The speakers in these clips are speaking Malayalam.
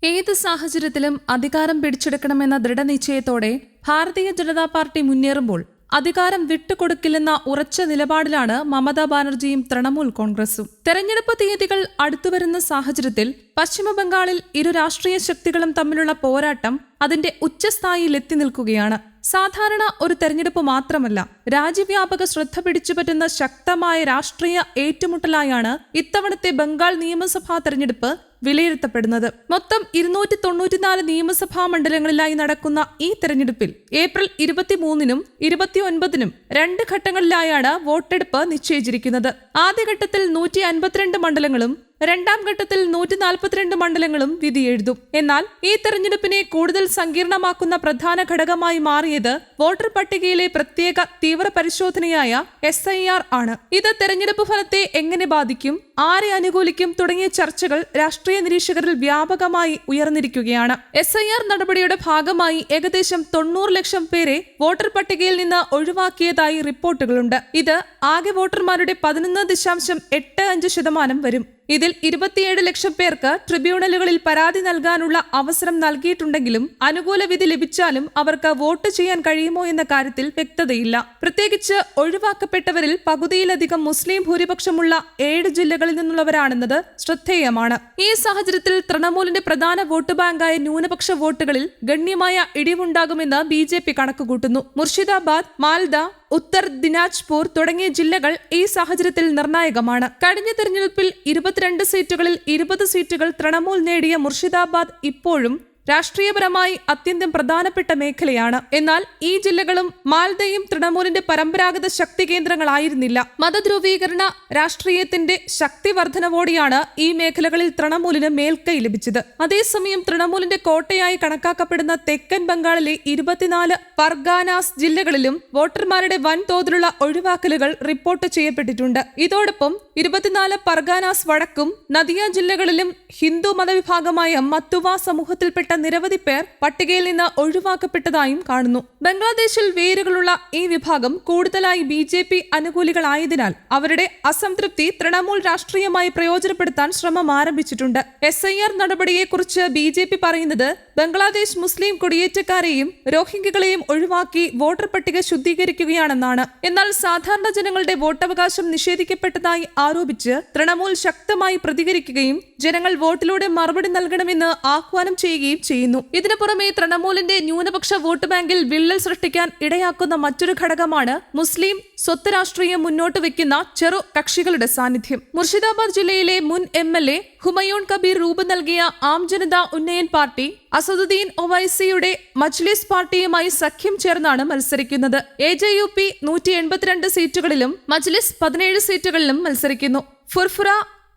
ഏത് സാഹചര്യത്തിലും അധികാരം പിടിച്ചെടുക്കണമെന്ന ദൃഢനിശ്ചയത്തോടെ ഭാരതീയ ജനതാ പാർട്ടി മുന്നേറുമ്പോൾ അധികാരം വിട്ടുകൊടുക്കില്ലെന്ന ഉറച്ച നിലപാടിലാണ് മമതാ ബാനർജിയും തൃണമൂൽ കോൺഗ്രസും. തെരഞ്ഞെടുപ്പ് തീയതികൾ അടുത്തുവരുന്ന സാഹചര്യത്തിൽ പശ്ചിമബംഗാളിൽ ഇരു രാഷ്ട്രീയ ശക്തികളും തമ്മിലുള്ള പോരാട്ടം അതിന്റെ ഉച്ചസ്ഥായിയിൽ എത്തി നിൽക്കുകയാണ്. സാധാരണ ഒരു തെരഞ്ഞെടുപ്പ് മാത്രമല്ല, രാജ്യവ്യാപക ശ്രദ്ധ പിടിച്ചുപറ്റുന്ന ശക്തമായ രാഷ്ട്രീയ ഏറ്റുമുട്ടലായാണ് ഇത്തവണത്തെ ബംഗാൾ നിയമസഭാ തെരഞ്ഞെടുപ്പ് വിലയിരുത്തപ്പെടുന്നത്. മൊത്തം 294 നിയമസഭാ മണ്ഡലങ്ങളിലായി നടക്കുന്ന ഈ തെരഞ്ഞെടുപ്പിൽ ഏപ്രിൽ 23-നും 29-നും 2 ഘട്ടങ്ങളിലായാണ് വോട്ടെടുപ്പ് നിശ്ചയിച്ചിരിക്കുന്നത്. ആദ്യഘട്ടത്തിൽ 152 മണ്ഡലങ്ങളും രണ്ടാം ഘട്ടത്തിൽ 142 മണ്ഡലങ്ങളും വിധിയെഴുതും. എന്നാൽ ഈ തെരഞ്ഞെടുപ്പിനെ കൂടുതൽ സങ്കീർണമാക്കുന്ന പ്രധാന ഘടകമായി മാറിയത് വോട്ടർ പട്ടികയിലെ പ്രത്യേക തീവ്ര പരിശോധനയായ SIR ആണ്. ഇത് തെരഞ്ഞെടുപ്പ് ഫലത്തെ എങ്ങനെ ബാധിക്കും, ആരെ അനുകൂലിക്കും തുടങ്ങിയ ചർച്ചകൾ രാഷ്ട്രീയ നിരീക്ഷകരിൽ വ്യാപകമായി ഉയർന്നിരിക്കുകയാണ്. SIR നടപടിയുടെ ഭാഗമായി ഏകദേശം 90 ലക്ഷം പേരെ വോട്ടർ പട്ടികയിൽ നിന്ന് ഒഴിവാക്കിയതായി റിപ്പോർട്ടുകളുണ്ട്. ഇത് ആകെ വോട്ടർമാരുടെ 11.85% വരും. ഇതിൽ 27 ലക്ഷം പേർക്ക് ട്രിബ്യൂണലുകളിൽ പരാതി നൽകാനുള്ള അവസരം നൽകിയിട്ടുണ്ടെങ്കിലും അനുകൂല വിധി ലഭിച്ചാലും അവർക്ക് വോട്ട് ചെയ്യാൻ കഴിയുമോ എന്ന കാര്യത്തിൽ വ്യക്തതയില്ല. പ്രത്യേകിച്ച് ഒഴിവാക്കപ്പെട്ടവരിൽ പകുതിയിലധികം മുസ്ലിം ഭൂരിപക്ഷമുള്ള 7 ജില്ലകളിൽ നിന്നുള്ളവരാണെന്നത് ശ്രദ്ധേയമാണ്. ഈ സാഹചര്യത്തിൽ തൃണമൂലിന്റെ പ്രധാന വോട്ട് ബാങ്കായ ന്യൂനപക്ഷ വോട്ടുകളിൽ ഗണ്യമായ ഇടിവുണ്ടാകുമെന്ന് BJP കണക്കുകൂട്ടുന്നു. മുർഷിദാബാദ്, മാൽദ, ഉത്തർ ദിനാജ്പൂർ തുടങ്ങിയ ജില്ലകൾ ഈ സാഹചര്യത്തിൽ നിർണായകമാണ്. കഴിഞ്ഞ തെരഞ്ഞെടുപ്പിൽ 22 സീറ്റുകളിൽ 20 സീറ്റുകൾ തൃണമൂൽ നേടിയ മുർഷിദാബാദ് ഇപ്പോഴും രാഷ്ട്രീയപരമായി അത്യന്തം പ്രധാനപ്പെട്ട മേഖലയാണ്. എന്നാൽ ഈ ജില്ലകളും മാൽദയും തൃണമൂലിന്റെ പരമ്പരാഗത ശക്തി കേന്ദ്രങ്ങളായിരുന്നില്ല. മതധ്രുവീകരണ രാഷ്ട്രീയത്തിന്റെ ശക്തി വർധനവോടെയാണ് ഈ മേഖലകളിൽ തൃണമൂലിന് മേൽക്കൈ ലഭിച്ചത്. അതേസമയം തൃണമൂലിന്റെ കോട്ടയായി കണക്കാക്കപ്പെടുന്ന തെക്കൻ ബംഗാളിലെ 24 പർഗാനാസ് ജില്ലകളിലും വോട്ടർമാരുടെ വൻതോതിലുള്ള ഒഴിവാക്കലുകൾ റിപ്പോർട്ട് ചെയ്യപ്പെട്ടിട്ടുണ്ട്. ഇതോടൊപ്പം 24 പർഗാനാസ് വടക്കും നദിയ ജില്ലകളിലും ഹിന്ദു മതവിഭാഗമായ മത്തുവ സമൂഹത്തിൽപ്പെട്ട നിരവധി പേർ പട്ടികയിൽ നിന്ന് ഒഴിവാക്കപ്പെട്ടതായും കാണുന്നു. ബംഗ്ലാദേശിൽ വേരുകളുള്ള ഈ വിഭാഗം കൂടുതലായി BJP അനുകൂലികളായതിനാൽ അവരുടെ അസംതൃപ്തി തൃണമൂൽ രാഷ്ട്രീയമായി പ്രയോജനപ്പെടുത്താൻ ശ്രമം ആരംഭിച്ചിട്ടുണ്ട്. SIR നടപടിയെക്കുറിച്ച് BJP പറയുന്നത് ബംഗ്ലാദേശ് മുസ്ലിം കുടിയേറ്റക്കാരെയും രോഹിംഗ്യകളെയും ഒഴിവാക്കി വോട്ടർ പട്ടിക ശുദ്ധീകരിക്കുകയാണെന്നാണ്. എന്നാൽ സാധാരണ ജനങ്ങളുടെ വോട്ടവകാശം നിഷേധിക്കപ്പെട്ടതായി ആരോപിച്ച് തൃണമൂൽ ശക്തമായി പ്രതികരിക്കുകയും ജനങ്ങൾ വോട്ടിലൂടെ മറുപടി നൽകണമെന്ന് ആഹ്വാനം ചെയ്യുകയും ചെയ്യുന്നു. ഇതിനു പുറമെ തൃണമൂലിന്റെ ന്യൂനപക്ഷ വോട്ട് ബാങ്കിൽ വിള്ളൽ സൃഷ്ടിക്കാൻ ഇടയാക്കുന്ന മറ്റൊരു ഘടകമാണ് മുസ്ലിം സ്വത്ത് രാഷ്ട്രീയം മുന്നോട്ട് വെക്കുന്ന ചെറു കക്ഷികളുടെ സാന്നിധ്യം. മുർഷിദാബാദ് ജില്ലയിലെ മുൻ MLA ഹുമയൂൺ കബീർ രൂപം നൽകിയ ആം ജനതാ ഉന്നയൻ പാർട്ടി അസദുദ്ദീൻ ഒവൈസിയുടെ മജ്ലിസ് പാർട്ടിയുമായി സഖ്യം ചേർന്നാണ് മത്സരിക്കുന്നത്. AJUP 182 സീറ്റുകളിലും മജ്ലിസ് 17 സീറ്റുകളിലും മത്സരിക്കുന്നു. ഫുർഫുറ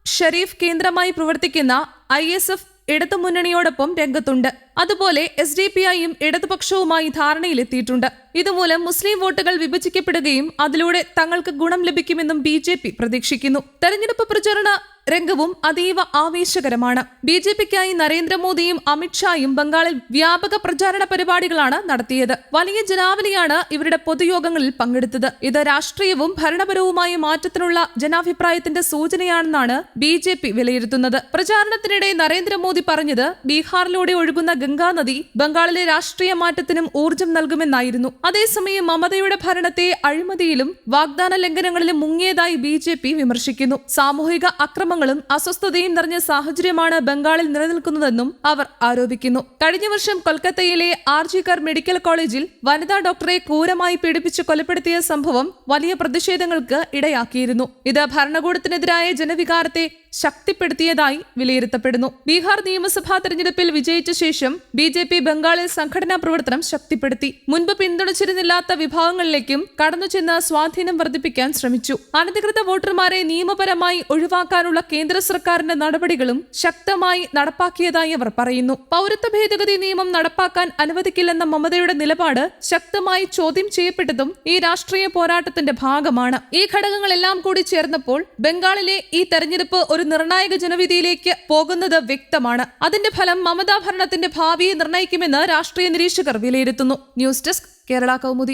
ഷരീഫ് കേന്ദ്രമായി പ്രവർത്തിക്കുന്ന ISF ഇടതുമുന്നണിയോടൊപ്പം രംഗത്തുണ്ട്. അതുപോലെ SDPIയും ഇടതുപക്ഷവുമായി ധാരണയിലെത്തിയിട്ടുണ്ട്. ഇതുമൂലം മുസ്ലിം വോട്ടുകൾ വിഭജിക്കപ്പെടുകയും അതിലൂടെ തങ്ങൾക്ക് ഗുണം ലഭിക്കുമെന്നും BJP പ്രതീക്ഷിക്കുന്നു. തെരഞ്ഞെടുപ്പ് പ്രചരണ രംഗവും അതീവ ആവേശകരമാണ്. BJPക്കായി നരേന്ദ്രമോദിയും അമിത്ഷായും ബംഗാളിൽ വ്യാപക പ്രചാരണ പരിപാടികളാണ് നടത്തിയത്. വലിയ ജനാവലിയാണ് ഇവരുടെ പൊതുയോഗങ്ങളിൽ പങ്കെടുത്തത്. ഇത് രാഷ്ട്രീയവും ഭരണപരവുമായ മാറ്റത്തിനുള്ള ജനാഭിപ്രായത്തിന്റെ സൂചനയാണെന്നാണ് BJP വിലയിരുത്തുന്നത്. പ്രചാരണത്തിനിടെ നരേന്ദ്രമോദി പറഞ്ഞത് ബീഹാറിലൂടെ ഒഴുകുന്ന ഗംഗാനദി ബംഗാളിലെ രാഷ്ട്രീയ മാറ്റത്തിനും ഊർജം നൽകുമെന്നായിരുന്നു. അതേസമയം മമതയുടെ ഭരണത്തെ അഴിമതിയിലും വാഗ്ദാന ലംഘനങ്ങളിലും മുങ്ങിയതായി BJP വിമർശിക്കുന്നു. സാമൂഹിക അക്രമങ്ങളും അസ്വസ്ഥതയും നിറഞ്ഞ സാഹചര്യമാണ് ബംഗാളിൽ നിലനിൽക്കുന്നതെന്നും അവർ ആരോപിക്കുന്നു. കഴിഞ്ഞ വർഷം കൊൽക്കത്തയിലെ RG കർ മെഡിക്കൽ കോളേജിൽ വനിതാ ഡോക്ടറെ ക്രൂരമായി പീഡിപ്പിച്ച് കൊലപ്പെടുത്തിയ സംഭവം വലിയ പ്രതിഷേധങ്ങൾക്ക് ഇടയാക്കിയിരുന്നു. ഇത് ഭരണകൂടത്തിനെതിരായ ജനവികാരത്തെ ശക്തിപ്പെടുത്തിയതായി വിലയിരുത്തപ്പെടുന്നു. ബീഹാർ നിയമസഭാ തെരഞ്ഞെടുപ്പിൽ വിജയിച്ച ശേഷം BJP ബംഗാളിൽ സംഘടനാ പ്രവർത്തനം ശക്തിപ്പെടുത്തി. മുൻപ് പിന്തുണച്ചിരുന്നില്ലാത്ത വിഭാഗങ്ങളിലേക്കും കടന്നുചെന്ന് സ്വാധീനം വർദ്ധിപ്പിക്കാൻ ശ്രമിച്ചു. അനധികൃത വോട്ടർമാരെ നിയമപരമായി ഒഴിവാക്കാനുള്ള കേന്ദ്ര സർക്കാരിന്റെ നടപടികളും ശക്തമായി നടപ്പാക്കിയതായി അവർ പറയുന്നു. പൗരത്വ ഭേദഗതി നിയമം നടപ്പാക്കാൻ അനുവദിക്കില്ലെന്ന മമതയുടെ നിലപാട് ശക്തമായി ചോദ്യം ചെയ്യപ്പെട്ടതും ഈ രാഷ്ട്രീയ പോരാട്ടത്തിന്റെ ഭാഗമാണ്. ഈ ഘടകങ്ങളെല്ലാം കൂടി ചേർന്നപ്പോൾ ബംഗാളിലെ ഈ തെരഞ്ഞെടുപ്പ് ഒരു നിർണായക ജനവിധിയിലേക്ക് പോകുന്നത് വ്യക്തമാണ്. അതിന്റെ ഫലം മമതാ ഭരണത്തിന്റെ ഭാവിയെ നിർണ്ണയിക്കുമെന്ന് രാഷ്ട്രീയ നിരീക്ഷകർ വിലയിരുത്തുന്നു. News desk Kerala Kaumudi.